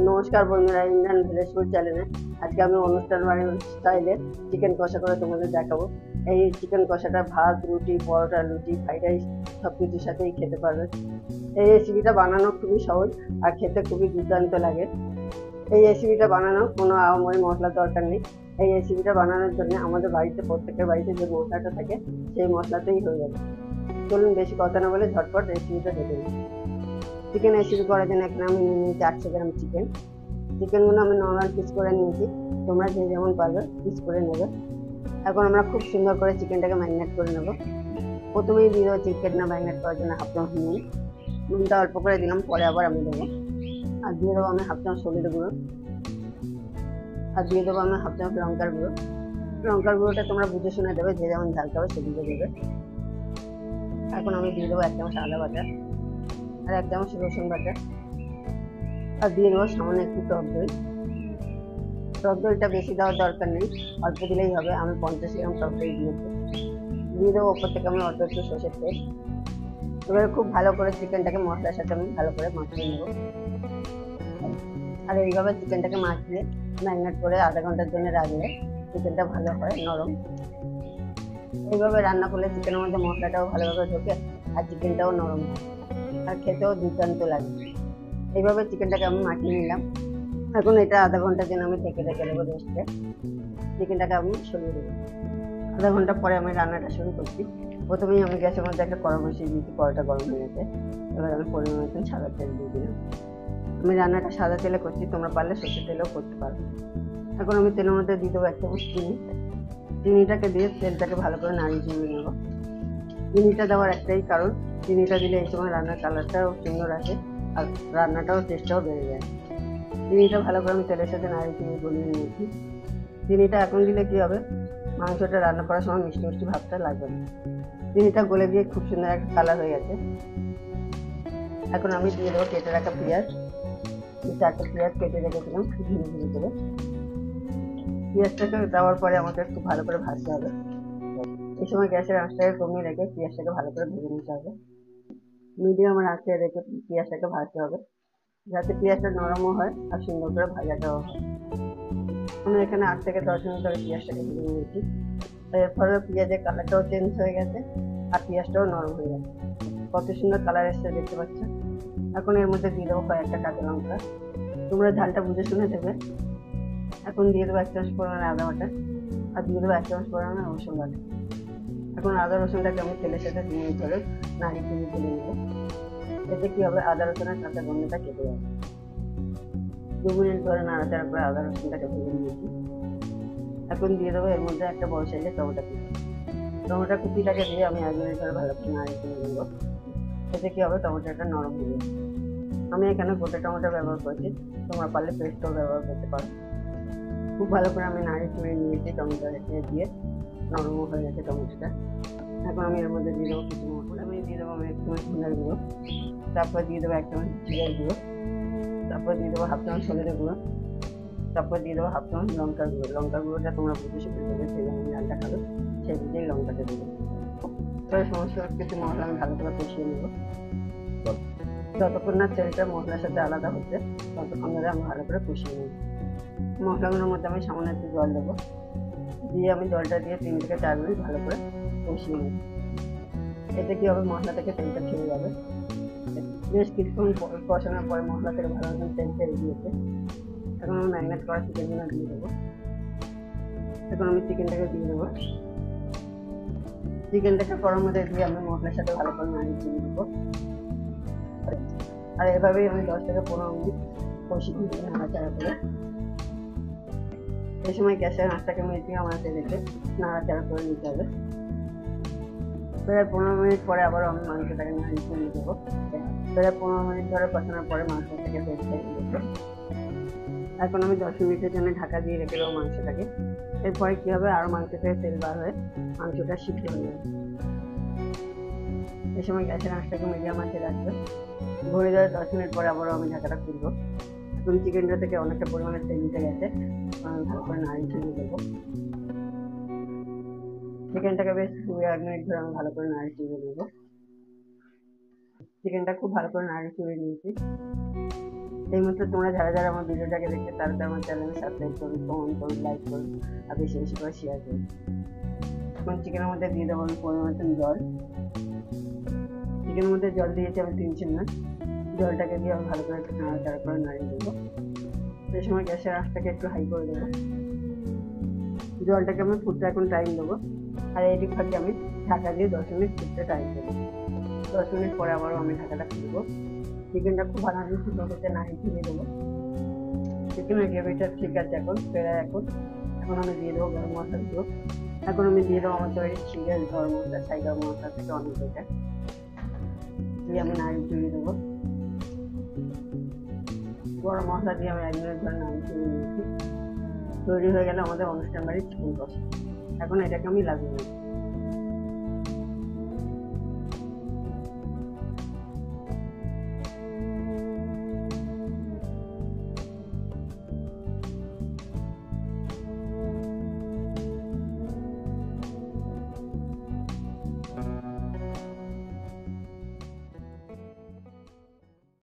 নমস্কার বন্ধুরা, Indian village food চ্যানেলে আজকে আমি অনুষ্ঠান বাড়ির স্টাইলে চিকেন কষা করে তোমাদের দেখাবো। এই চিকেন কষাটা ভাত, রুটি, পরোটা, লুচি, ফ্রাইড রাইস সব কিছুর সাথেই খেতে পারবে। এই রেসিপিটা বানানো খুবই সহজ আর খেতে খুবই দুর্দান্ত লাগে। এই রেসিপিটা বানানোর কোনো আহামরি মশলার দরকার নেই। এই রেসিপিটা বানানোর জন্য আমাদের বাড়িতে, প্রত্যেকের বাড়িতে যে মশলাটা থাকে সেই মশলাতেই হয়ে যাবে। চলুন বেশি কথা না বলে ঝটপট রেসিপিটা দেখে নিই। চিকেন রেসিপি করার জন্য এখানে আমি নিয়ে নিয়েছি 800 গ্রাম চিকেন। চিকেনগুলো আমি নর্মাল পিস করে নিয়েছি, তোমরা যে যেমন পারবে পিস করে নেবে। এখন আমরা খুব সুন্দর করে চিকেনটাকে ম্যারিনেট করে নেবো। প্রথমেই দিয়ে দেবো চিকেনটা ম্যারিনেট করার জন্য হাফ চামচ নুন। নুনটা অল্প করে দিলাম, পরে আবার আমি দেবো। আর দিয়ে দেবো আমি হাফ চামচ হলুদ গুঁড়ো। আর দিয়ে দেবো আমি হাফ চামচ লঙ্কার গুঁড়ো। লঙ্কার গুঁড়োটা তোমরা বুঝে শুনে দেবে, যে যেমন ঝাল খাবে সেদিকে দেবে। এখন আমি দিয়ে দেবো 1 চামচ আদা বাটা আর 1 চামচ রসুন বাটা। আর দিয়ে দেবো সামান্য একটু টক দই। টক দইটা বেশি দেওয়ার দরকার নেই, অল্প দিলেই হবে। আমি 50 গ্রাম টক দই দিয়েছি। দিয়ে দেবো ওপর থেকে আমি অল্প একটু সর্ষের তেল। এবারে খুব ভালো করে চিকেনটাকে মশলার সাথে আমি ভালো করে মাখিয়ে নেবো। আর এইভাবে চিকেনটাকে মাখিয়ে ম্যারিনেট করে আধা ঘন্টার জন্য রাখলে চিকেনটা ভালো হয়, নরম। এইভাবে রান্না করলে চিকেনের মধ্যে মশলাটাও ভালোভাবে ঢোকে আর চিকেনটাও নরম হয় আর খেতেও দুর্দান্ত লাগে। এইভাবে চিকেনটাকে আমি মাখিয়ে নিলাম। এখন এটা আধা ঘন্টার জন্য আমি ঢেকে রেখে দেবো রেস্টে। চিকেনটাকে আমি সরিয়ে দেবো। আধা ঘন্টা পরে আমি রান্নাটা শুরু করছি। প্রথমেই আমি গ্যাসের মধ্যে একটা কড়া বসিয়ে দিয়েছি, কড়াটা গরম হয়ে গেছে। এবার আমি পরিমাণ মতন সাদা তেল দিয়ে দিলাম। আমি রান্নাটা সাদা তেলে করছি, তোমরা পারলে সর্ষের তেলেও করতে পারো। এখন আমি তেলের মধ্যে দিয়ে দেবো 1 চামচ চিনি। চিনিটাকে দিয়ে তেলটাকে ভালো করে নাড়িয়ে চিনিয়ে নেবো। চিনিটা দেওয়ার একটাই কারণ, চিনিটা দিলে এই সময় রান্নার কালারটাও সুন্দর আসে আর রান্নাটাও টেস্টটাও বেড়ে যায়। চিনিটা ভালো করে আমি তেলের সাথে নাড়িয়ে চিনি গলিয়ে নিয়েছি। চিনিটা এখন দিলে কি হবে, মাংসটা রান্না করার সময় মিষ্টি মিষ্টি ভাবটা লাগবে না। চিনিটা গলে গিয়ে খুব সুন্দর একটা কালার হয়ে গেছে। এখন আমি দিয়ে দেবো কেটে রাখা পেঁয়াজ। 4টা পেঁয়াজ কেটে রেখেছিলাম ধীরে ধীরে করে। পেঁয়াজটাকে দেওয়ার পরে আমাকে একটু ভালো করে ভাজতে হবে। এই সময় গ্যাসের আঁচটাকে কমিয়ে রেখে পেঁয়াজটাকে ভালো করে ভেজে নিতে হবে। মিডিয়াম আঁচে রেখে পেঁয়াজটাকে ভাজতে হবে, যাতে পেঁয়াজটা নরমও হয় আর সুন্দর করে ভাজাটাও হয়। আমি এখানে 8 থেকে 10 মিনিট ধরে পেঁয়াজটাকে ভেজে নিয়েছি। এরপরে পেঁয়াজের কালারটাও চেঞ্জ হয়ে গেছে আর পেঁয়াজটাও নরম হয়ে গেছে। কত সুন্দর কালার এসছে দেখতে পাচ্ছ। এখন এর মধ্যে দিয়ে দেবো কয়েকটা কাঁচা লঙ্কা। তোমরা ঝালটা বুঝে শুনে দেবে। এখন দিয়ে দেবো 1 চামচ পরিমাণে আদা বাটা আর দিয়ে দেবো 1 চামচ পরিমাণে রসুন বাটা। এখন আদা রসুনটাকে আমি তেলের সাথে 2 মিনিট ধরে নাড়িয়ে তুলে নেবো। এতে কি হবে, আদা রসুনের কাঁচা গন্ধটা কেটে যাবে। 2 মিনিট ধরে নাড়াচাড়া করে আদা রসুনটাকে ভেজে নিয়েছি। এখন দিয়ে দেবো এর মধ্যে একটা বড় সাইজের টমেটো কুচি। টমেটো কুচিটাকে দিয়ে আমি 1 মিনিট ধরে ভালো করে নাড়িয়ে তুলে নেবো। এতে কি হবে, টমেটোটা নরম হয়ে যাবে। আমি এখানে গোটা টমেটো ব্যবহার করেছি, তোমরা পারলে পেস্টও ব্যবহার করতে পারো। খুব ভালো করে আমি নাড়িয়ে তুলে নিয়েছি, টমেটোটাকে দিয়ে নরমও হয়ে গেছে টমেটোটা। এখন আমি এর মধ্যে দিয়ে দেবো কিছু মশলা। আমি দিয়ে দেবো আমি 1 চামচ ধনের গুঁড়ো, তারপর দিয়ে দেবো 1 চামচ জিরার গুঁড়ো, তারপর দিয়ে দেবো হাফ চামচ হলুদের গুঁড়ো, তারপর দিয়ে দেবো হাফ চামচ লঙ্কার গুঁড়ো। লঙ্কার গুঁড়োটা তোমরা বুঝে শুনে দেবে, সেই যেমন ঝালটা খাবে সেই বুঝেই লঙ্কাটা দেবে। তবে সমস্ত কিছু মশলা আমি ভালো করে কষিয়ে নেবো। যতক্ষণ না তেলটা মশলার সাথে আলাদা হচ্ছে ততক্ষণ ধরে আমি ভালো করে কষিয়ে নেব। মশলাগুলোর মধ্যে আমি সামান্য একটু জল দেবো, দিয়ে আমি জলটা দিয়ে 3 থেকে 4 মিনিট ভালো করে কষিয়ে নেব। এতে কি হবে, মশলা থেকে তেলটা ছেড়ে যাবে। বেশ কিছুক্ষণ কষানোর পরে মশলা থেকে ভালো মতন তেল ছেড়ে দিয়েছে। এখন আমি ম্যারিনেট করা চিকেনগুলো দিয়ে দেবো। এখন আমি চিকেনটাকে দিয়ে দেবো। চিকেনটাকে গরম মধ্যে দিয়ে আমি মশলার সাথে ভালো করে নাড়িয়ে দিয়ে দেবো। আর এভাবেই আমি 10 থেকে 15 মিনিট কষিয়ে দিয়ে নাড়াচাড়া করে। এই সময় গ্যাসের আঁচটাকে মিডিয়াম আঁচে রেখে নাড়াচাড়া করে নিতে হবে। প্রায় 15 মিনিট পরে আবার আমি মাংসটাকে নাড়িয়ে দিয়ে দেবো। প্রায় 15 মিনিট ধরে কষানোর পরে মাংস থেকে তেল ছেড়ে দিয়েছে। এখন আমি 10 মিনিটের জন্য ঢাকা দিয়ে রেখে দেবো মাংসটাকে। এরপরে কি হবে, আরও মাংস থেকে তেল বার হয়ে মাংসটা সিদ্ধ হয়ে যাবে। এই সময় গ্যাসের আঁচটাকে মিডিয়াম আঁচে রাখবে। ঘুরে যাওয়ার 10 মিনিট পরে আবারও আমি ঢাকাটা খুলবো। এখন চিকেনটা থেকে অনেকটা পরিমাণে তেল উঠে গেছে, আমি ভালো করে নাড়িয়ে ছেড়ে দেবো। চিকেনটাকে বেশ 2-1 মিনিট ধরে আমি ভালো করে নাড়িয়ে ছেড়ে দেবো। চিকেনটা খুব ভালো করে নাড়িয়ে ছেড়ে নিয়েছি। এই মতো তোমরা যারা যারা আমার ভিডিওটাকে দেখতে তারা আমার চ্যানেলে সাবস্ক্রাইব করুন, কমেন্ট করুন, লাইক করুন আর বেশি বেশি করে শেয়ার করুন। এখন চিকেনের মধ্যে দিয়ে দেবো আমি পরিমাণ মতন জল। চিকেনের মধ্যে জল দিয়েছি আমি 3 চামচ। জলটাকে দিয়ে আমি ভালো করে একটু নাড়াচাড়া করে নাড়িয়ে দেবো। সেই সময় গ্যাসের আঁচটাকে একটু হাই করে দেবো। জলটাকে আমি ফুটতে এখন টাইম দেবো। আর এইদিক ফাঁকে আমি ঢাকা দিয়ে 10 মিনিট ফুটতে টাইম দেবো। 10 মিনিট পরে আবারও আমি ঢাকাটা খুলবো। চিকেনটা খুব ভালোভাবে ফুটে ফুটে নাড়িয়ে দিয়ে দেবো। চিকেনের গ্রেভিটা ঠিক আছে এখন প্রায় এখন আমি দিয়ে দেবো গরম মশলাগুলো। এখন আমি দিয়ে দেবো আমার তৈরি চিকেন গরম মশলা, ছাই গরম মশলা থেকে অনেক এটা দিয়ে আমি নাড়িয়ে দিয়ে দেবো। গরম মশলা দিয়ে আমি 1 মিনিট ধরে নাড়িয়ে দিয়ে নিয়েছি। তৈরি হয়ে গেলে আমাদের অনুষ্ঠান বাড়ির চিকেন কষা। এখন এটাকে আমি লাগিয়ে নেব।